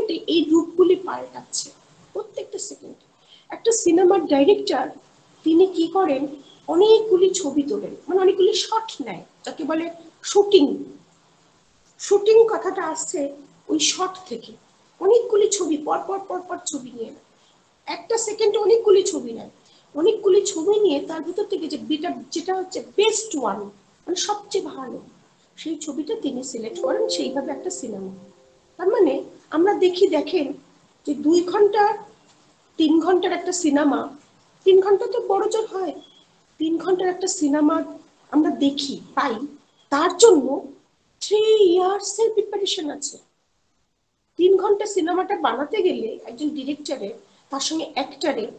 সেকেন্ডে এই রূপগুলি পাল্টাচ্ছে, প্রত্যেকটা সেকেন্ডে। একটা সিনেমার ডাইরেক্টর তিনি কি করেন, অনেকগুলি ছবি তোলেন, মানে অনেকগুলি শট নেয়, যাকে বলে শুটিং। শুটিং কথাটা আসছে ওই শট থেকে, অনেকগুলি ছবি পরপর পরপর ছবি নিয়ে নেয়, একটা সেকেন্ডে অনেকগুলি ছবি নেয়, অনেকগুলি ছবি নিয়ে তার ভিতর থেকে যে যেটা হচ্ছে বেস্ট ওয়ান, মানে সবচেয়ে ভালো সেই ছবিটা তিনি সিলেক্ট করেন, সেইভাবে একটা সিনেমা। তার মানে আমরা দেখেন যে 2 ঘন্টা 3 ঘন্টার একটা সিনেমা, 3 ঘন্টা তো বড় জোর হয়, 3 ঘন্টার একটা সিনেমা আমরা পাই, তার জন্য 3 ইয়ার্সের প্রিপারেশন আছে। 3 ঘন্টা সিনেমাটা বানাতে গেলে একজন ডিরেক্টরের, তার সঙ্গে অ্যাক্টরের,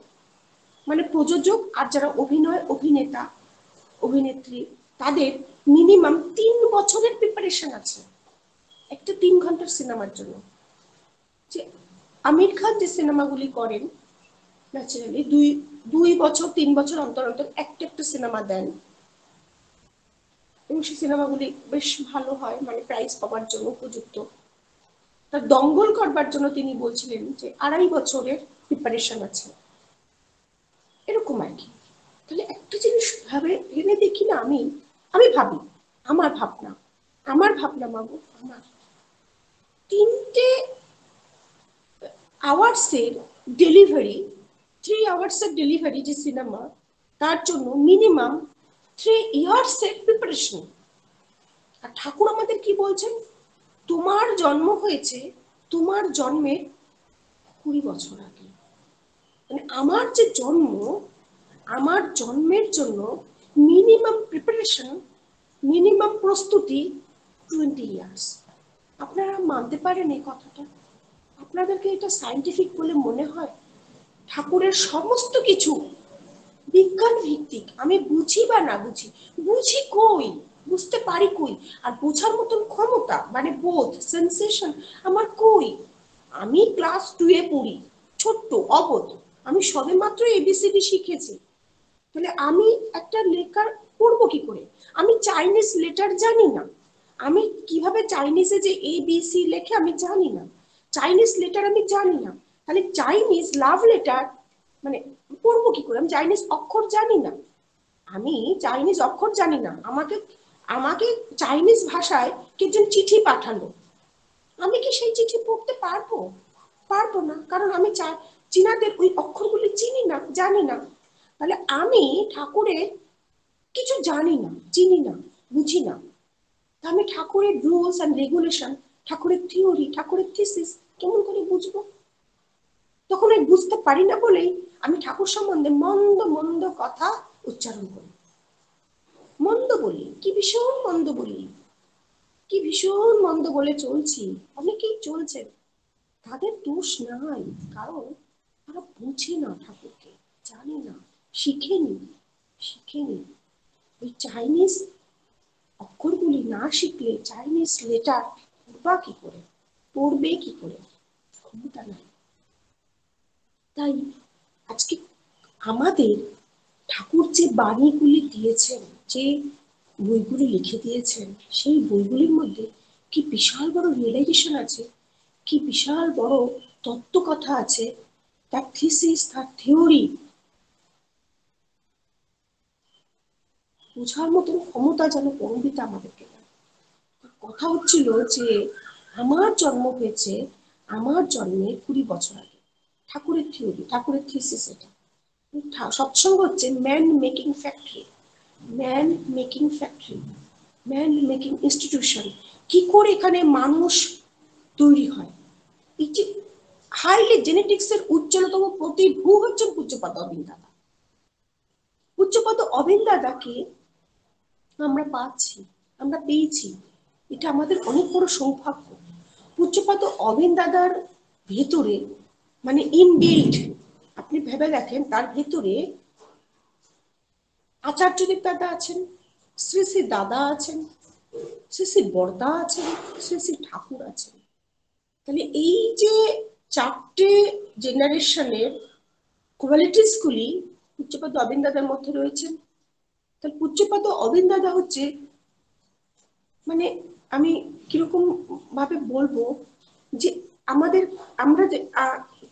মানে প্রযোজক আর যারা অভিনেতা অভিনেত্রী, তাদের মিনিমাম 3 বছরের প্রিপারেশন আছে একটা 3 ঘন্টার সিনেমার জন্য। যে আমির খান যে সিনেমাগুলি করেন, ন্যাচারালি 2 বছর 3 বছর অন্তর অন্তর একটা সিনেমা দেন, এবং সেই সিনেমাগুলি বেশ ভালো হয়, মানে প্রাইজ পাওয়ার জন্য উপযুক্ত। তার দঙ্গল করবার জন্য তিনি বলছিলেন যে 2.5 বছরের প্রিপারেশন আছে, এরকম আর কি। তাহলে একটা জিনিস ভেবে দেখি না, আমি ভাবি, আমার ভাবনা মাগো, আমার 3 আওয়ার্সের ডেলিভারি, 3 আওয়ার্সের ডেলিভারি যে সিনেমা, তার জন্য মিনিমাম 3 ইয়ার্সের প্রিপারেশন। আর ঠাকুর আমাদের কি বলছেন, তোমার জন্ম হয়েছে তোমার জন্মের 20 বছর আগে, মানে আমার যে জন্ম, আমার জন্মের জন্য মিনিমাম প্রিপারেশন, মিনিমাম প্রস্তুতি 20 ইয়ার্স। আপনারা মানতে পারেন এই কথাটা? আপনাদেরকে এটা সায়েন্টিফিক বলে মনে হয়? ঠাকুরের সমস্ত কিছু বিজ্ঞান ভিত্তিক। আমি বুঝি বা না বুঝি, বুঝি কই, বুঝতে পারি কই, আর বোঝার মতন ক্ষমতা, মানে বোধ, সেন্সেশন আমার কই? আমি ক্লাস 2 এ পড়ি, ছোট্ট অবোধ, আমি সবেমাত্র এবিসিডি শিখেছি। তাহলে আমি একটা লেখা পড়বো কি করে? আমি চাইনিজ লেটার জানি না, আমি কিভাবে চাইনিজে যে এ বি সি লেখে আমি জানি না, চাইনিজ লেটার আমি জানি না, তাহলে চাইনিজ লাভ লেটার মানে পড়বো কি করে? আমি চাইনিজ অক্ষর জানি না, আমি চাইনিজ অক্ষর জানি না, আমাকে আমাকে চাইনিজ ভাষায় কিছু চিঠি পাঠালো, আমি কি সেই চিঠি পড়তে পারবো? পারবো না, কারণ আমি চীনাদের ওই অক্ষরগুলি চিনি না, জানি না। তাহলে আমি ঠাকুরের কিছু জানি না, চিনি না, বুঝি না, আমি ঠাকুরের রুলস এন্ড রেগুলেশন, ঠাকুরের থিওরি, ঠাকুরের থিসিস কেমন করে বুঝবো? তখন আমি বুঝতে পারি না বলেই আমি ঠাকুর সম্বন্ধে মন্দ মন্দ কথা উচ্চারণ করি, মন্দ বলি, কি ভীষণ মন্দ বলি, কি ভীষণ মন্দ বলে চলছি। অনেকেই চলছেন, তাদের দোষ নাই, কারণ তারা বুঝে না, ঠাকুরকে জানে না, শিখেনি। ওই চাইনিজ অক্ষরগুলি না শিখলে, চাইনিজ লেটার পড়বে কি করে? ক্ষমতা নাই। তাই আজকে আমাদের ঠাকুর যে বাণীগুলি দিয়েছেন, যে বইগুলি লিখে দিয়েছেন, সেই বইগুলির মধ্যে কি বিশাল বড় রিয়েলাইজেশন আছে, কি বিশাল বড় তত্ত্বকথা আছে, তার থিসিস, তার থিওরি বোঝার মতন ক্ষমতা যেন পরমপিতা আমাদেরকে দেয়। কথা হচ্ছিল যে আমার জন্ম হয়েছে আমার জন্মের 20 বছর আগে, ঠাকুরের থিওরি, ঠাকুরের থিসিস এটা। সৎসঙ্গ হচ্ছে man making factory, man making factory, man making institution. কি করে এখানে মানুষ তৈরি হয়? এই যে হাইলি জেনেটিক্স এর উজ্জ্বলতম প্রতিভূ হচ্ছেন পূজ্যপাদ অবিন দাদা। পূজ্যপাদ অবিন দাদাকে আমরা পেয়েছি, এটা আমাদের অনেক বড় সৌভাগ্য। পূজ্যপাদ অবিন দাদার ভেতরে, মানে ইনবিল্ট, আপনি ভেবে দেখেন, তার ভেতরে আচার্যদেব দাদা আছেন, শ্রী শ্রী দাদা আছেন, শ্রী শ্রী বর্দা আছেন, শ্রী শ্রী ঠাকুর আছেন। তাহলে এই যে 4টে জেনারেশনের কোয়ালিটিস গুলি পূজ্যপাদ অবিন দাদার মধ্যে রয়েছেন। তাহলে পূজ্যপাদ অবিন দাদা হচ্ছে, মানে আমি কিরকম ভাবে বলবো, যে আমাদের আমরা যে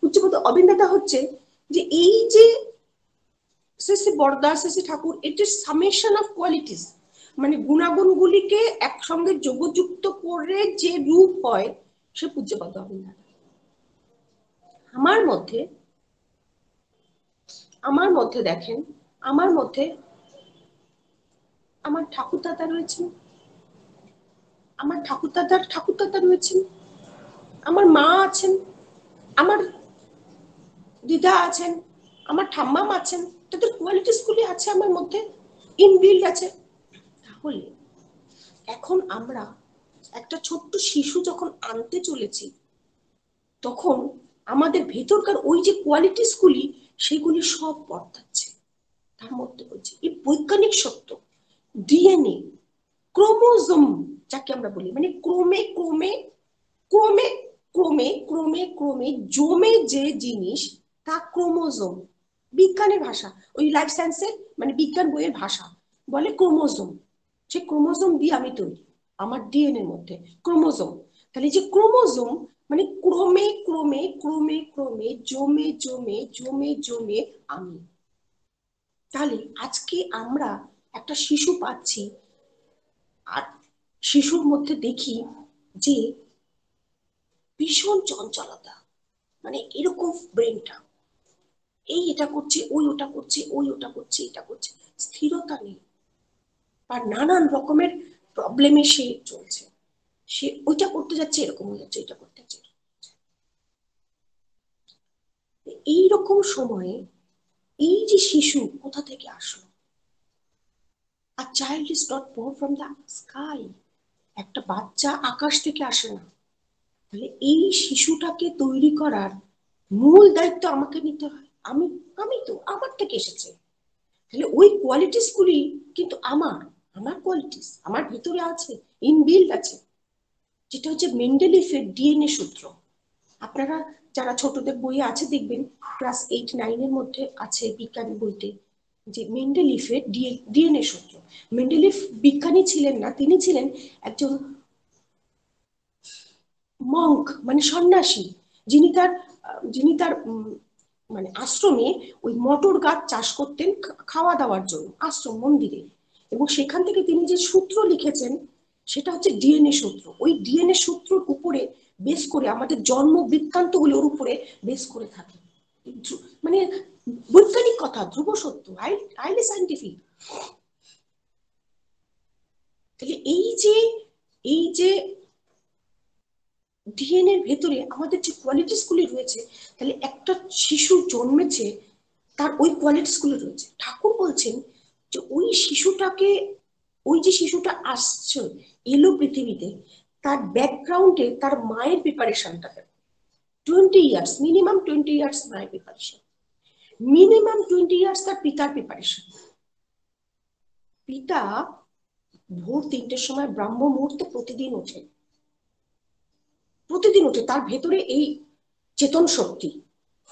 পূজ্যপদ অবিন্দাতা হচ্ছে যে এই যে শ্রী শ্রী বরদাস Shri Thakur, it is summation of qualities, মানে গুণাগুণগুলিকে একসঙ্গে যোগযুক্ত করে যে রূপ হয় সে পূজ্যপদ অবিন্দাতা। আমার মধ্যে দেখেন, আমার মধ্যে আমার ঠাকুরদাদা রয়েছেন, আমার ঠাকুরদাদা রয়েছেন, আমার মা আছেন, আমার দিদা আছেন, আমার ঠাম্মাম আছেন, তাদের কোয়ালিটিস গুলি আছে আমার মধ্যে, ইনবিল্ড আছে। তাহলে এখন আমরা একটা ছোট্ট শিশু যখন আনতে চলেছি, তখন আমাদের ভেতরকার ওই যে কোয়ালিটিস গুলি সেগুলি সব বদলাচ্ছে। তার মধ্যে বলছে এই বৈজ্ঞানিক সত্য, ডিএনএ, ক্রোমোজোম যাকে আমরা বলি, মানে ক্রমে ক্রমে ক্রমে ক্রমে ক্রমে ক্রমে জমে যে জিনিস তা ক্রোমোজোম। বিজ্ঞানের ভাষা, ওই লাইফ সায়েন্সের মানে বিজ্ঞান বইয়ের ভাষা বলে ক্রোমোজোম। সে ক্রোমোজোম দিয়ে আমি তৈরি, আমার ডিএনএর মধ্যে ক্রোমোজোম। তাহলে যে ক্রোমোজোম মানে ক্রমে ক্রমে ক্রমে ক্রমে জমে জমে জমে জমে আমি। তাহলে আজকে আমরা একটা শিশু পাচ্ছি, আর শিশুর মধ্যে দেখি যে ভীষণ চঞ্চলতা, মানে এরকম ব্রেনটা, এই এটা করছে, ওই ওটা করছে, ওই ওটা করছে, এটা করছে, স্থিরতা নেই, আর নানান রকমের প্রবলেমে সে চলছে। সে ওইটা করতে যাচ্ছে, এরকম হয়ে যাচ্ছে, এটা করতে যাচ্ছে। এইরকম সময়ে এই যে শিশু কোথা থেকে আসলো? আর child is not born from the sky, একটা বাচ্চা আকাশ থেকে আসে না। তাহলে এই শিশুটাকে তৈরি করার মূল দায়িত্ব আমাকে নিতে হয়। আমি তো আমার থেকে এসেছে, তাহলে ওই কোয়ালিটিস গুলি কিন্তু আমার কোয়ালিটিস আমার ভিতরে আছে, ইনবিল্ড আছে, যেটা হচ্ছে মেন্ডেলিফের ডিএনএ সূত্র। আপনারা যারা ছোটদের বইয়ে আছে দেখবেন, ক্লাস 8-9 এর মধ্যে আছে বিজ্ঞান বইতে, যে মেন্ডেলিফের ডিএনএ সূত্র। মেন্ডেলিফ বিজ্ঞানী ছিলেন না, তিনি ছিলেন একজন মঙ্ক, মানে সন্ন্যাসী, যিনি তার মানে আশ্রমে ওই মটর গাছ চাষ করতেন খাওয়া দাওয়ার জন্য, আশ্রম মন্দিরে। এবং সেখান থেকে তিনি যে সূত্র লিখেছেন সেটা হচ্ছে ডিএনএ সূত্র। ওই ডিএনএ সূত্রের উপরে বেস করে আমাদের জন্ম বৃত্তান্তগুলি ওর উপরে বেস করে থাকে, মানে বৈজ্ঞানিক কথা, ধ্রুব সত্য, হাইলি সাইন্টিফিক। তাহলে এই যে ডিএনএর ভেতরে আমাদের যে কোয়ালিটিস গুলি রয়েছে, তাহলে একটা শিশু জন্মেছে তার ওই কোয়ালিটিস গুলো রয়েছে। ঠাকুর বলছেন যে ওই যে শিশুটা আসছে, এলো পৃথিবীতে, তার ব্যাকগ্রাউন্ডে তার মায়ের প্রিপারেশনটা 20 ইয়ার্স, মিনিমাম 20 ইয়ার্স মায়ের প্রিপারেশন, মিনিমাম 20 ইয়ার্স তার পিতার প্রিপারেশন। পিতা ভোর 3টের সময় ব্রাহ্ম মুহূর্তে প্রতিদিন ওঠে, তার ভেতরে এই চেতন শক্তি,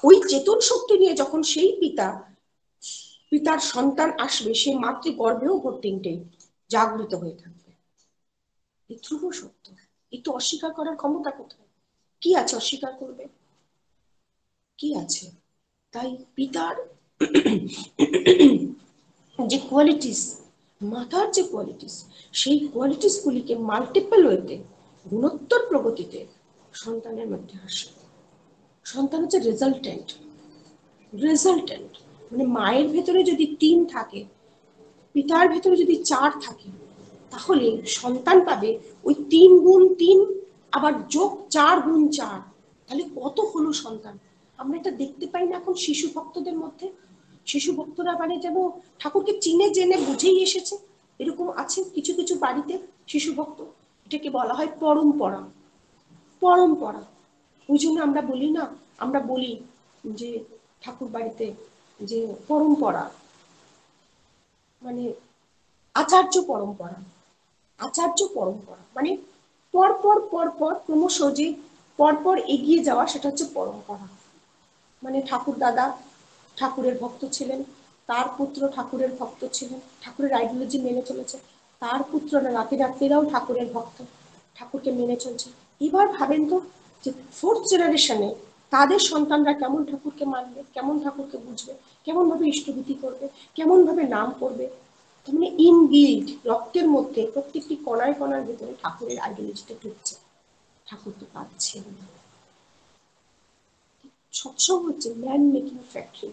ওই চেতন শক্তি নিয়ে যখন সেই পিতার সন্তান আসবে, সে মাতৃগর্ভেও ভোর 3টে জাগৃত হয়ে থাকবে। এই ধ্রুব সত্য, এই তো অস্বীকার করার ক্ষমতা কোথায়? কি আছে অস্বীকার করবে? কি আছে? তাই পিতার যে কোয়ালিটিস, মাতার যে কোয়ালিটিস, সেই কোয়ালিটিস গুলিকে মাল্টিপল ওয়েতে, গুণোত্তর প্রগতিতে সন্তানের মধ্যে আসে। সন্তান হচ্ছে রেজাল্টেন্ট, মানে মায়ের ভেতরে যদি 3 থাকে, পিতার ভেতরে যদি 4 থাকে, তাহলে সন্তান পাবে ওই 3 গুণ 3 আবার যোগ 4 গুণ 4। তাহলে কত হলো সন্তান? আমরা এটা দেখতে পাই না এখন শিশু ভক্তদের মধ্যে? শিশু ভক্তরা মানে যেন ঠাকুরকে চিনে জেনে বুঝেই এসেছে, এরকম আছে কিছু কিছু বাড়িতে শিশু ভক্ত। এটাকে বলা হয় পরম্পরা। ওই জন্য আমরা বলি যে ঠাকুর বাড়িতে যে পরম্পরা, মানে আচার্য পরম্পরা, মানে পরপর ক্রমশ যে পরপর এগিয়ে যাওয়া, সেটা হচ্ছে পরম্পরা। মানে ঠাকুর দাদা ঠাকুরের ভক্ত ছিলেন, তার পুত্র ঠাকুরের ভক্ত ছিলেন, ঠাকুরের আইডিওলজি মেনে চলেছে, তার পুত্ররা নাতিরাও ঠাকুরের ভক্ত, ঠাকুরকে মেনে চলছে। এবার ভাবেন তো, যে ফোর্থ জেনারেশনে তাদের সন্তানরা কেমন ঠাকুরকে মানবে, কেমন ঠাকুরকে বুঝবে, কেমন ভাবে ইষ্টভীতি করবে, কেমন ভাবে নাম করবে। তার মানে ইনবিল্ড রক্তের মধ্যে প্রত্যেকটি কণায় কণার ভিতরে ঠাকুরের আইডিওলজিটা ঢুকছে, ঠাকুরকে পাচ্ছে। সৎসঙ্গ হচ্ছে ম্যান মেকিং ফ্যাক্টরি।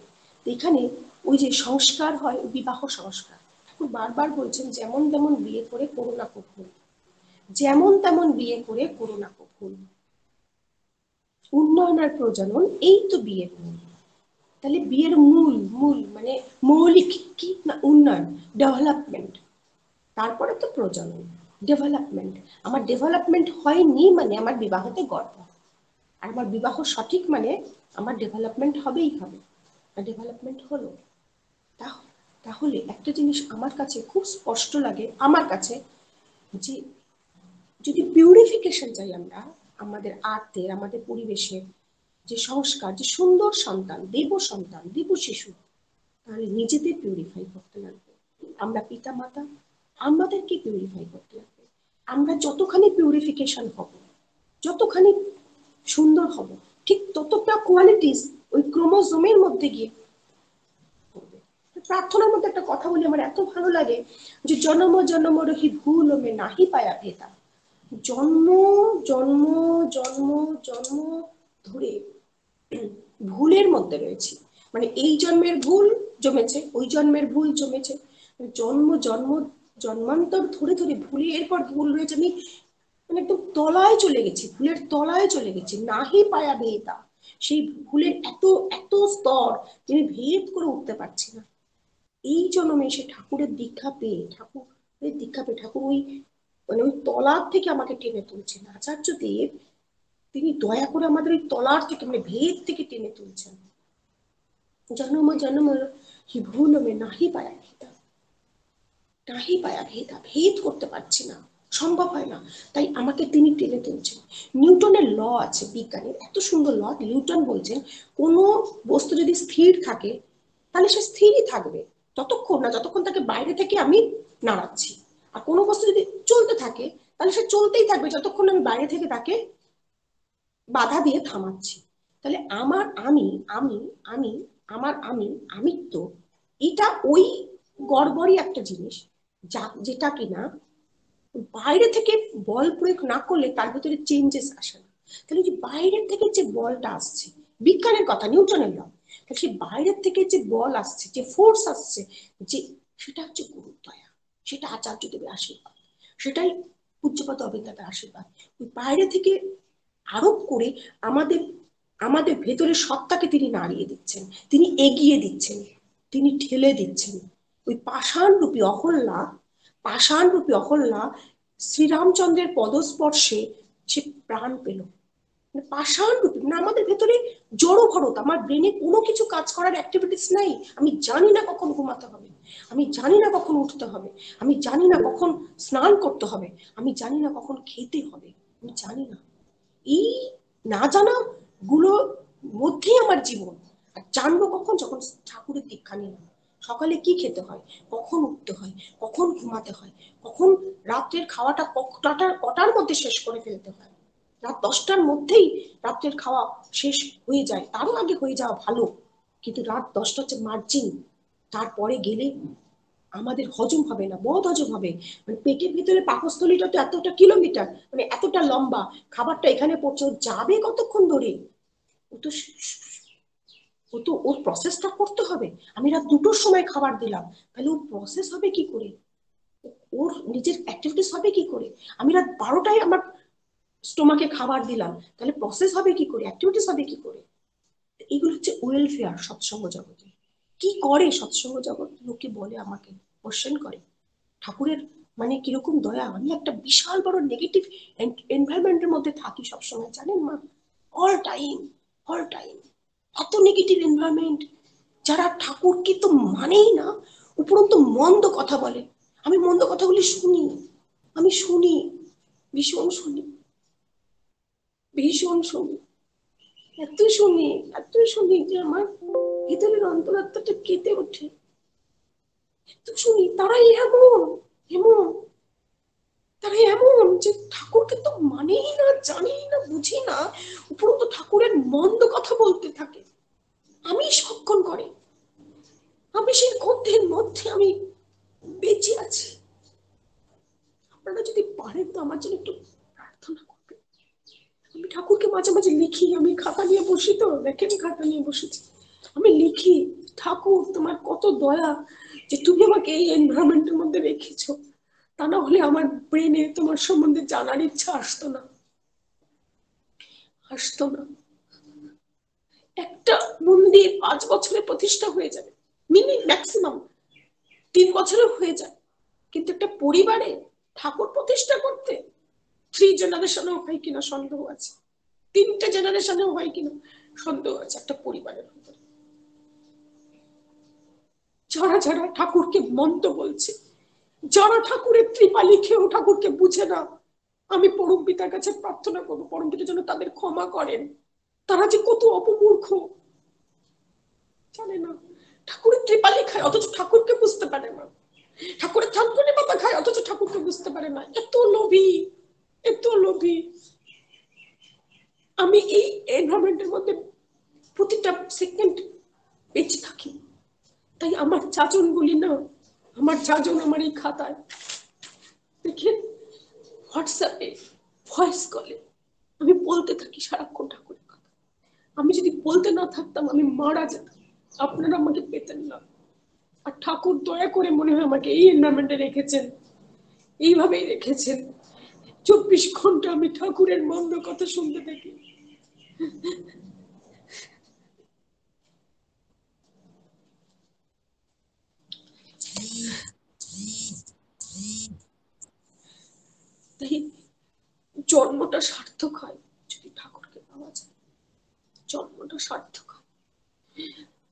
এখানে ওই যে সংস্কার হয়, বিবাহ সংস্কার, ঠাকুর বারবার বলছেন যেমন তেমন বিয়ে করে করো না কখনো, যেমন তেমন বিয়ে করে করো না কখনো। উন্নয়ন আর প্রজনন, এই তো বিয়ের মূল। তাহলে বিয়ের মূল মূল মানে মৌলিক কি না উন্নয়ন, ডেভেলপমেন্ট, তারপরে তো প্রজনন, ডেভেলপমেন্ট। আমার ডেভেলপমেন্ট হয়নি মানে আমার বিবাহতে গর্ব, আর আমার বিবাহ সঠিক মানে আমার ডেভেলপমেন্ট হবেই হবে। ডেভেলপমেন্ট হলো। তাহলে একটা জিনিস আমার কাছে খুব স্পষ্ট লাগে, আমার কাছে, যে যদি পিউরিফিকেশন চাই আমরা আমাদের আর্থের, আমাদের পরিবেশের, যে সংস্কার, যে সুন্দর সন্তান, দেব সন্তান, দেব শিশু, তাহলে নিজেদের পিউরিফাই করতে লাগবে। আমরা পিতা মাতা, আমাদেরকে পিউরিফাই করতে লাগবে। আমরা যতখানি পিউরিফিকেশন হব, যতখানি সুন্দর হব, ঠিক ততটা কোয়ালিটিস ওই ক্রোমোজোমের মধ্যে গিয়ে করবে। প্রার্থনার মধ্যে একটা কথা বলি, আমার এত ভালো লাগে, যে জন্ম জন্ম রহি ভুল মে নাহি পায়া ভেদা। জন্ম জন্ম জন্ম জন্ম ধরে ভুলের মধ্যে রয়েছি, মানে এই জন্মের ভুল জমেছে, ওই জন্মের ভুল জমেছে, জন্ম জন্ম জন্মান্তর ধরে ধরে ভুলে, এরপর ভুল রয়েছে, আমি মানে একদম তলায় চলে গেছি, ভুলের তলায় চলে গেছি, নাহি পায়া ভেদা। সেই ভুলের এত এত স্তর যিনি ভেদ করে উঠতে পারছি না। এই জন্মে এসে ঠাকুরের দীক্ষা পেয়ে, ঠাকুরের দীক্ষা পেয়ে ঠাকুর ওই মানে ওই তলার থেকে আমাকে টেনে তুলছেন। আচার্য দেব তিনি দয়া করে আমাদের ওই তলার থেকে মানে ভেদ থেকে টেনে তুলছেন। জন্ম জন্ম হি ভুল মে নাহি পায়া ভেদা, নাহি পায়া ভেদা, ভেদ করতে পারছি না, সম্ভব হয় না, তাই আমাকে তিনি টেনে তুলছেন। নিউটনের ল আছে বিজ্ঞানের, এত সুন্দর ল। নিউটন বলছেন কোনো বস্তু যদি স্থির থাকে তাহলে সে স্থিরই থাকবে ততক্ষণ না যতক্ষণ তাকে বাইরে থেকে আমি নাড়াচ্ছি, আর কোনো বস্তু যদি চলতে থাকে তাহলে সে চলতেই থাকবে যতক্ষণ আমি বাইরে থেকে তাকে বাধা দিয়ে থামাচ্ছি। তাহলে আমার আমি আমি আমি আমার আমিত্ব, এটা ওই গড়বড়ই একটা জিনিস, যেটা কিনা বাইরে থেকে বল প্রয়োগ না করলে তার ভিতরে চেঞ্জেস আসে না। তাহলে যে বাইরের থেকে যে বলটা আসছে, বিজ্ঞানের কথা, নিউটনের ল, তাহলে সেই বাইরের থেকে যে বল আসছে, যে ফোর্স আসছে, যে সেটা হচ্ছে গুরুদয়া, সেটা আচার্যদেবের আশীর্বাদ, সেটাই পূজ্যপাদ অবিন্দাতার আশীর্বাদ। ওই বাইরে থেকে আরোপ করে আমাদের আমাদের ভেতরের সত্তাকে তিনি নাড়িয়ে দিচ্ছেন, তিনি এগিয়ে দিচ্ছেন, তিনি ঠেলে দিচ্ছেন। ওই পাষাণরূপী অহল্যা শ্রীরামচন্দ্রের পদস্পর্শে সে প্রাণ পেল। পাষাণ রূপী মানে আমাদের ভেতরে জড়ো ভরত, আমার ব্রেনে কোনো কিছু কাজ করার অ্যাক্টিভিটিস নাই, আমি জানি না কখন ঘুমাতে হবে, আমি জানি না কখন উঠতে হবে, আমি জানি না কখন স্নান করতে হবে, আমি জানি না কখন খেতে হবে, আমি জানি না। এই না জানা গুলো মধ্যেই আমার জীবন। আর জানবো কখন? যখন ঠাকুরের দীক্ষা নিলাম। সকালে কি খেতে হয়, কখন উঠতে হয়, কখন ঘুমাতে হয়, কখন রাত্রের খাওয়াটা কটার মধ্যে শেষ করে ফেলতে হয়। রাত 10টার মধ্যেই রাত্রের খাওয়া শেষ হয়ে যায়, তারও আগে হয়ে যাওয়া ভালো, কিন্তু রাত 10টা হচ্ছে মার্জিন, তারপরে গেলে আমাদের হজম হবে না, বদ হজম হবে। মানে পেটের ভিতরে পাকস্থলীটা তো এতটা কিলোমিটার, মানে এতটা লম্বা, খাবারটা এখানে পড়ছে, যাবে কতক্ষণ ধরে, ও তো ওর প্রসেসটা করতে হবে। আমি রাত 2টোর সময় খাবার দিলাম, তাহলে ওর প্রসেস হবে কি করে, ওর নিজের অ্যাক্টিভিটিস হবে কি করে। আমি রাত 12টায় আমার স্টোমাকে খাবার দিলাম, তাহলে প্রসেস হবে কি করে, অ্যাক্টিভিটিস হবে কি করে। এগুলো হচ্ছে ওয়েলফেয়ার সৎসঙ্গ জগতে। কি করে সৎসঙ্গ জগৎ? লোকে বলে, আমাকে কোশ্চেন করে, ঠাকুরের মানে কিরকম দয়া। আমি একটা বিশাল বড় নেগেটিভ এনভায়রনমেন্টের মধ্যে থাকি সবসময়, জানেন মা, অল টাইম, অল টাইম এত নেগেটিভ এনভায়রনমেন্ট, যারা ঠাকুরকে তো মানেই না, উপরন্তু মন্দ কথা বলে। আমি মন্দ কথাগুলি শুনি, আমি শুনি, ভীষণ শুনি, ভীষণ শুনি, এত শুনি, এত শুনি যে আমার ভিতরের অন্তরাত্মাটা কেঁদে ওঠে। এত শুনি, তারাই এমন এমন তারা এমন যে ঠাকুরকে তো মানেই না, জানি না, বুঝি না, উপরন্তু ঠাকুরের মন্দ কথা বলতে থাকে। আমি সক্ষণ করে, আমি সেই গন্ধের মধ্যে আমি বেঁচে আছি। আপনারা যদি পারেন তো আমার জন্য একটু প্রার্থনা করবেন। আমি ঠাকুরকে মাঝে মাঝে লিখি, আমি খাতা নিয়ে বসি, তো দেখেন খাতা নিয়ে বসেছি, আমি লিখি, ঠাকুর তোমার কত দয়া যে তুমি আমাকে এই এনভায়রনমেন্টের মধ্যে রেখেছো, তা না হলে আমার ব্রেনে তোমার সম্বন্ধে জানার ইচ্ছা আসতো না। একটা মন্দির 5 বছরে প্রতিষ্ঠা হয়ে যাবে, ম্যাক্সিমাম 3 বছরে হয়ে যায়, কিন্তু একটা পরিবারে ঠাকুর প্রতিষ্ঠা করতে 3 জেনারেশনেও হয় কিনা সন্দেহ আছে, 3টে জেনারেশনেও হয় কিনা সন্দেহ আছে একটা পরিবারের ভিতরে। যারা যারা ঠাকুরকে মন্দ বলছে, যারা ঠাকুরের কৃপা লিখেও ঠাকুরকে বুঝে না, আমি পরম পিতার কাছে প্রার্থনা করবো পরম পিতা যেন তাদের ক্ষমা করেন। তারা যে কত অপমূর্খ জানে না। ঠাকুরের কৃপা লিখায় অথচ ঠাকুরকে বুঝতে পারে না, ঠাকুরের থানকুনি পাতা খায় অথচ ঠাকুরকে বুঝতে পারে না। এত লোভী, এত লোভী। আমি এই এনভায়রনমেন্টের মধ্যে প্রতিটা সেকেন্ড বেঁচে থাকি। তাই আমার চাচন গুলি না, আমার চাচন আমার এই খাতায় দেখেন, হোয়াটসঅ্যাপে ভয়েস কলে আমি বলতে থাকি সারাক্ষণ ঠাকুরের কথা। আমি যদি বলতে না থাকতাম আমি মারা যেতাম, আপনারা আমাকে পেতেন না। আর ঠাকুর দয়া করে মনে হয় আমাকে এই এনভায়রনমেন্টে রেখেছেন, এইভাবেই রেখেছেন। 24 ঘন্টা আমি ঠাকুরের মন্দ কথা শুনতে থাকি। তাই জন্মটা সার্থক হয় যদি ঠাকুরকে পাওয়া যায়, জন্মটা সার্থক হয়।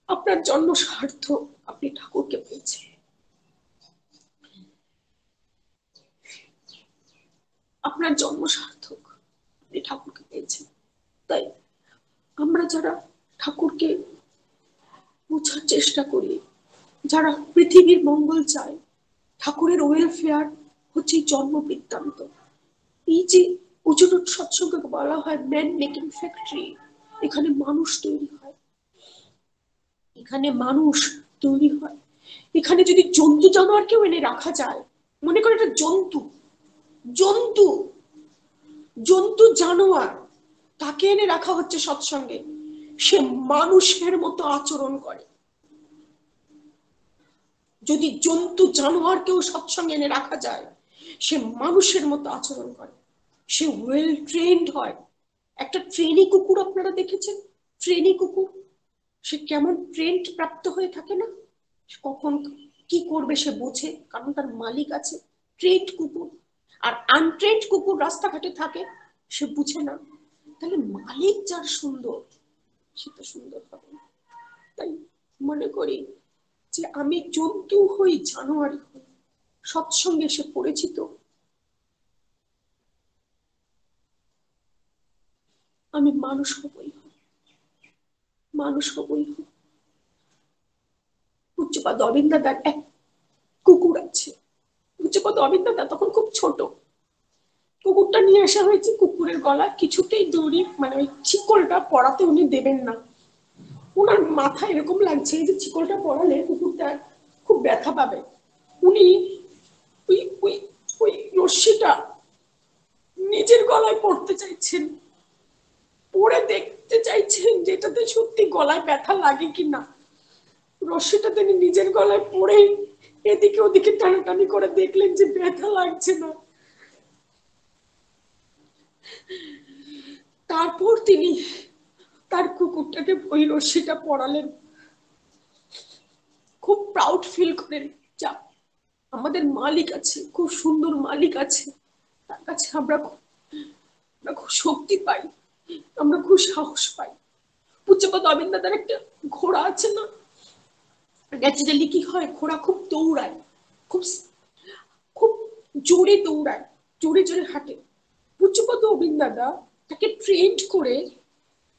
আপনার জন্ম সার্থক, আপনি ঠাকুরকে পেয়েছেন। আপনার জন্ম সার্থক, আপনি ঠাকুরকে পেয়েছেন। তাই আমরা যারা ঠাকুরকে বোঝার চেষ্টা করি, যারা পৃথিবীর মঙ্গল চায়, ঠাকুরের ওয়েলফেয়ার হচ্ছে জন্ম বৃত্তান্ত। এই যে ওজন সৎসঙ্গে বলা হয় ম্যান মেকিং ফ্যাক্টরি, এখানে মানুষ তৈরি হয়, এখানে মানুষ তৈরি হয়। এখানে যদি জন্তু জানোয়ারকেও এনে রাখা যায়, মনে করে এটা জন্তু, জন্তু জন্তু জানোয়ার, তাকে এনে রাখা হচ্ছে সৎসঙ্গে, সে মানুষের মতো আচরণ করে। যদি জন্তু জানোয়ারকেও সৎসঙ্গে এনে রাখা যায়, সে মানুষের মতো আচরণ করে, সে ওয়েল ট্রেন্ড হয়। একটা ট্রেনি কুকুর আপনারা দেখেছেন, ট্রেনি কুকুর সে কেমন ট্রেন্ড প্রাপ্ত হয়ে থাকে না, কখন কি করবে সে বোঝে, কারণ তার মালিক আছে। ট্রেন্ড কুকুর আর আনট্রেন্ড কুকুর রাস্তাঘাটে থাকে, সে বুঝে না। তাহলে মালিক যার সুন্দর, সে তো সুন্দর হবে। তাই মনে করি যে আমি জন্তু হই, জানোয়ারি হই, সৎসঙ্গে এসে পড়েছি, তো আমি মানুষ হবই, মানুষ হবই। পূজ্যপাদ অবিন্দাদার এক কুকুর আছে, পূজ্যপাদ অবিন্দাদা তখন খুব ছোট, কুকুরটা নিয়ে আসা হয়েছে, কুকুরের গলা কিছুতেই দড়ি মানে ওই শিকলটা পরাতে উনি দেবেন না। ওনার মাথা এরকম লাগছে যে শিকলটা পরালে কুকুরটা খুব ব্যথা পাবে। উনি ওই ওই ওই রশ্মিটা নিজের গলায় পড়তে চাইছেন, পরে দেখতে চাইছেন যেটাতে সত্যি গলায় ব্যথা লাগে কিনা। রশ্মিটা তিনি নিজের গলায় পড়ে এদিকে ওদিকে টানাটানি করে দেখলেন যে ব্যথা লাগছে না। তারপর তিনি তার কুকুরটাকে ওই রশ্মিটা পড়ালেন, খুব প্রাউড ফিল করেন, যা আমাদের মালিক আছে, খুব সুন্দর মালিক আছে, তার কাছে আমরা খুব শক্তি পাই, আমরা খুব সাহস পাই। পূজ্যপাদ অবিন্দাদার একটা ঘোড়া আছে না, ন্যাচারালি কি হয়, ঘোড়া খুব দৌড়ায়, খুব খুব জোরে দৌড়ায়, জোরে জোরে হাঁটে। পূজ্যপাদ অবিন্দাদা তাকে ট্রেন্ড করে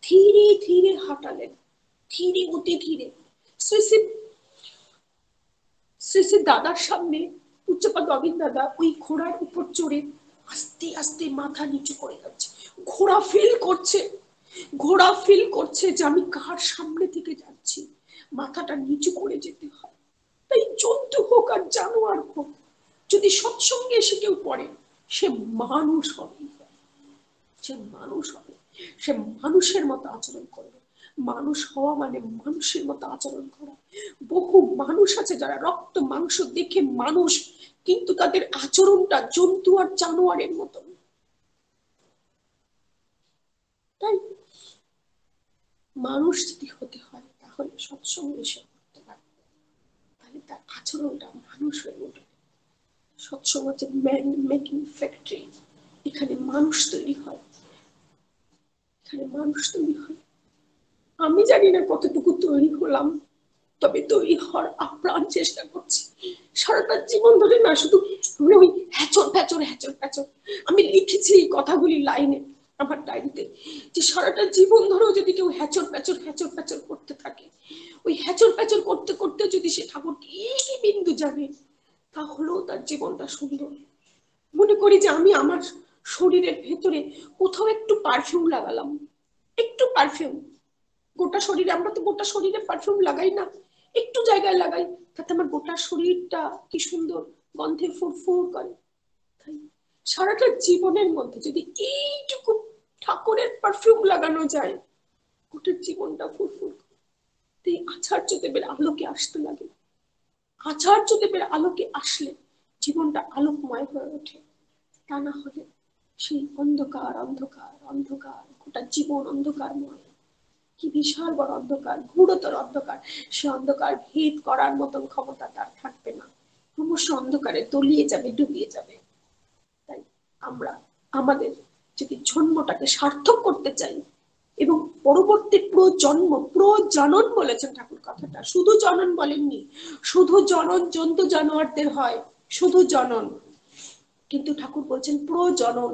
ধীরে ধীরে হাঁটালেন, ধীরে অতি ধীরে। শ্রী শ্রী দাদার সামনে উচ্চপা গোবিন্দ দাদা ওই ঘোড়ার উপর চড়ে আস্তে আস্তে মাথা নিচু করে যাচ্ছে। ঘোড়া ফিল করছে যে আমি কার সামনে থেকে যাচ্ছি, মাথাটা নিচু করে যেতে হয়। তাই জন্তু হোক আর জানোয়ার হোক, যদি সৎসঙ্গে এসে কেউ পড়ে, সে মানুষ হবে, সে মানুষ হবে, সে মানুষের মতো আচরণ করবে। মানুষ হওয়া মানে মানুষের মতো আচরণ করা। বহু মানুষ আছে যারা রক্ত মাংস দেখে মানুষ, কিন্তু তাদের আচরণটা জন্তু আর জানোয়ারের মতন। তাই মানুষ যদি হতে হয় তাহলে সৎসঙ্গে এসে করতে পারবে, তাহলে তার আচরণটা মানুষ হয়ে উঠবে। সৎসঙ্গ হচ্ছে ম্যান মেকিং ফ্যাক্টরি, এখানে মানুষ তৈরি হয়, এখানে মানুষ তৈরি হয়। আমি জানি না কতটুকু তৈরি হলাম, তবে তৈরি হওয়ার আপ্রাণ চেষ্টা করছি। সারাটা জীবন ধরে না শুধু ওই হ্যাচর প্যাচর হ্যাচর প্যাচর। আমি লিখেছি এই কথাগুলি লাইনে আমার ডায়েরিতে, যে সারাটা জীবন ধরেও যদি কেউ হ্যাচর প্যাচর করতে থাকে, ওই হ্যাচর প্যাচর করতে করতে যদি সে ঠাকুরকে এই বিন্দু যাবে, তাহলেও তার জীবনটা সুন্দর। মনে করি যে আমি আমার শরীরের ভেতরে কোথাও একটু পারফিউম লাগালাম, একটু পারফিউম, গোটা শরীরে, আমরা তো গোটা শরীরে পারফিউম লাগাই না, একটু জায়গায় লাগাই, তাতে আমার গোটা শরীরটা কি সুন্দর গন্ধে ফুরফুর করে। তাই সারাটা জীবনের মধ্যে যদি এইটুকু ঠাকুরের পারফিউম লাগানো যায়, গোটা জীবনটা ফুরফুর করে। তাই আচার্যদেবের আলোকে আসতে লাগে, আচার্যদেবের আলোকে আসলে জীবনটা আলোকময় হয়ে ওঠে। তা না হলে সেই অন্ধকার অন্ধকার অন্ধকার, গোটা জীবন অন্ধকারময়। কি বিশাল বড় অন্ধকার, ঘোরতর অন্ধকার। সে অন্ধকার ভেদ করার মতন ক্ষমতা তার থাকবে না, ক্রমশ অন্ধকারে তলিয়ে যাবে, ডুবিয়ে যাবে। তাই আমরা আমাদের যদি জন্মটাকে সার্থক করতে চাই, এবং পরবর্তী প্রজনন বলেছেন ঠাকুর কথাটা, শুধু জনন বলেননি। শুধু জনন জন্তু জানোয়ারদের হয়, শুধু জনন, কিন্তু ঠাকুর বলছেন প্রজনন।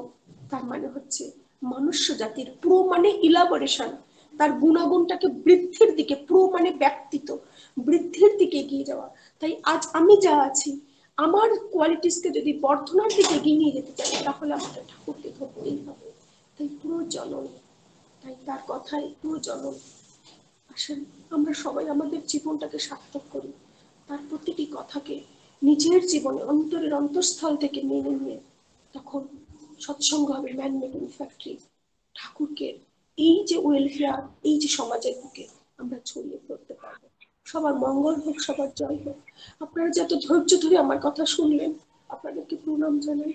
তার মানে হচ্ছে মনুষ্য জাতির, প্রো মানে ইলাবোরেশন, তার গুণাগুণটাকে বৃদ্ধির দিকে, প্রো মানে ব্যক্তিত্ব, বৃদ্ধির দিকে এগিয়ে যাওয়া। তাই আজ আমি যা আছি, আমার কোয়ালিটিসকে যদি বর্ধনার দিকে এগিয়ে নিয়ে যেতে চাই, তাহলে আমাদের ঠাকুরকে ধরতেই হবে। তাই প্রজনন, তাই তার কথাই প্রজনন। আসেন আমরা সবাই আমাদের জীবনটাকে সার্থক করি, তার প্রতিটি কথাকে নিজের জীবনে অন্তরের অন্তঃস্থল থেকে মেনে নিয়ে, তখন সৎসঙ্গ হবে ম্যান মেকিং ফ্যাক্টরি। ঠাকুরকে এই যে ওয়েলফেয়ার, এই যে সমাজের বুকে আমরা ছড়িয়ে পড়তে পারবো। সবার মঙ্গল হোক, সবার জয় হোক। আপনারা যত ধৈর্য ধরে আমার কথা শুনলেন, আপনাদেরকে প্রণাম জানাই।